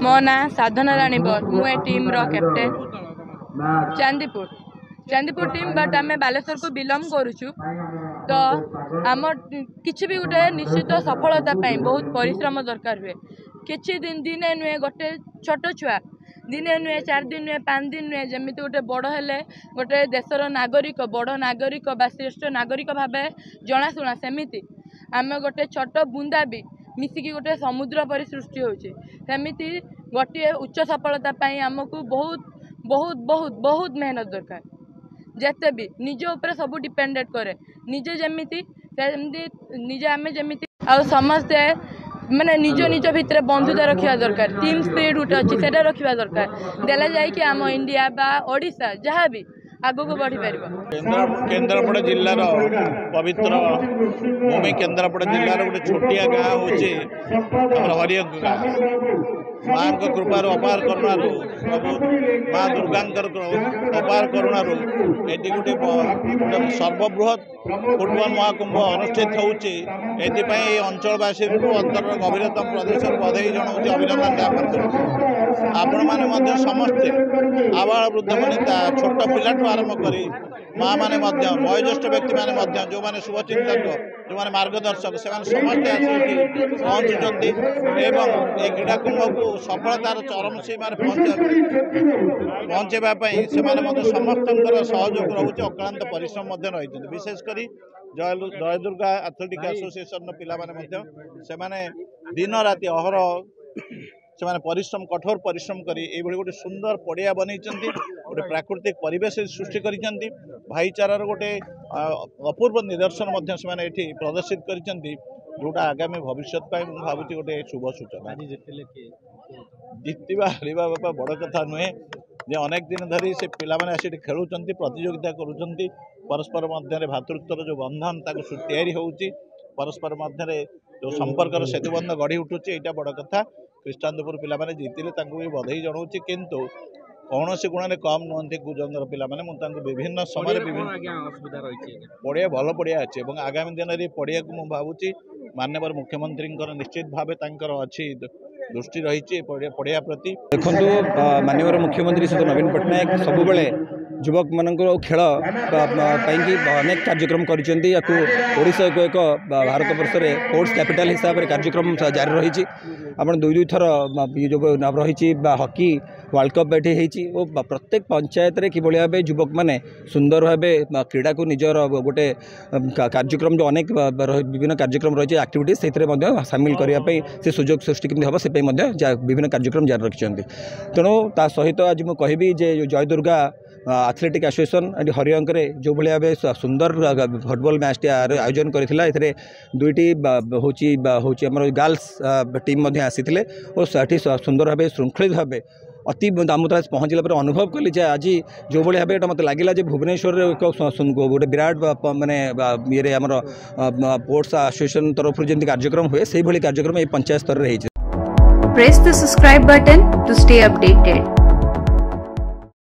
मो ना साधना राणी बर मुझे टीम रो कैप्टेन चांदीपुर टीम बट आम बालेश्वर को बिलोंग करुचु तो आम किसी भी गोटे निश्चित सफलता बहुत परिश्रम दरकार हुए किसी दिन दिने नुहे गोटे छोट छुआ दिने नुहे 4 दिन नुहे 5 दिन नुहे जमी गोटे बड़ हेले गोटे देशर नागरिक बड़ नागरिक बा श्रेष्ठ नागरिक भाव जनाशुना सेमिति आम गोटे छोट बुंदा भी मिसिकी गोटे समुद्र परि सृष्टि होती गोटे उच्च सफलता आमको बहुत बहुत बहुत बहुत मेहनत दरकार जेते भी निज ऊपर सब डिपेंडेंट करे निजे जमीती निजे आम जमीती आ समस्ते माने निज निज भितर बंधुता रखा दरकार टीम स्पिरिट गोटे अच्छी से रखा दरकार देला जाए कि आम इंडिया बा ओडिशा जहाँ भी आगू को बढ़ी पार केन्द्रापड़ा जिलार पवित्र भूमि केन्द्रापड़ा जिलार गोटे छोटिया गाँ हूँ हरियंग गाँ माँ कृपार अपार करुणारू प्रभु माँ दुर्गा अपार करुणारू ये गोटे सर्वबृहत फुटबल महाकुंभ अनुष्ठित होती अंचलवासी अंतर गभीरतम प्रदेश बधाई जनाऊँ अभिनंदन ज्ञापन कर आपण मैंने समस्ते आबाल वृद्ध वनिता छोट पिलाठू आरंभ कर माँ मैंने वयोज्येष्ठ व्यक्ति मैंने जो मैंने शुभचिंतक जो मैंने मार्गदर्शक से समस्ते आसिक पहुँचुंट ये क्रीड़ा कुंभ को सफलतार चरम सीमार पहुँचापी से समस्त सहयोग रोचे अक्लांत परिश्रम रही विशेषकर जय दुर्गा एथलेटिक एसोसिएशन पिला दिन राति अहरह से परिश्रम कठोर परिश्रम करी गोटे सुंदर पड़िया बन गोटे प्राकृतिक परिवेश सृष्टि कर भाईचारार गोटे अपूर्व निदर्शन से प्रदर्शित कर जोटा आगामी भविष्य भावुँ गोटे शुभ सूचना जितवा हारिबा बापा बड़ कथा नुहे जे अनेक दिन धरी से पिलाने आसी खेलुंट प्रतियोगिता करुँच परस्पर मध्य भातृत्वर जो बंधन तैयारी होउची परस्पर मध्य जो संपर्कर सेतुबंध गढ़ी उठुची यहाँ बड़ कथा ख्रीष्टानपुर पिलाने जीतिले भी बधाई जनाऊँ किंतु कौन से गुण में कम नुहति कुजंगर पिलाने विभिन्न समय पड़िया भल पड़िया अच्छे और आगामी दिन में पड़िया को मुझे माननीय मुख्यमंत्री निश्चित भाव अच्छी दृष्टि रही पड़िया प्रति देखो माननीय मुख्यमंत्री श्री नवीन पट्टनायक सबुबले युवक मान खेल अनेक कार्यक्रम करोडिशा को एक भारत वर्ष में स्पोर्ट्स कैपिटल हिसाब से कार्यक्रम जारी रही आप दुई थर जो रही हॉकी वर्ल्ड कप ये प्रत्येक पंचायत रे किभली भाव युवक मैंने सुंदर भाव क्रीड़ा को निजर गोटे कार्यक्रम जो अनेक विभिन्न कार्यक्रम रही है एक्टिविटीज से सामिल करने से सुजोग सृष्टि केमती हम से विभिन्न कार्यक्रम जारी रखिंट तेणु ता सहित आज मुझे कहबी जय दुर्गा एथलेटिक एसोसिएशन हरियंक जो भाई सुंदर फुटबॉल मैच आयोजन करते दुईटी हूँ गर्ल्स टीम आसी और साठी सुंदर भाव श्रृंखलित भाव अति दामोदर पहुँचला पर अनुभव कली आज जो भाई भाव मतलब लगे भुवनेश्वर एक गोटे विराट मानने ये आमर स्पोर्ट्स एसोसिएशन तरफ जमी कार्यक्रम हुए से भाई कार्यक्रम ये पंचायत स्तर में। Press the subscribe button to stay updated.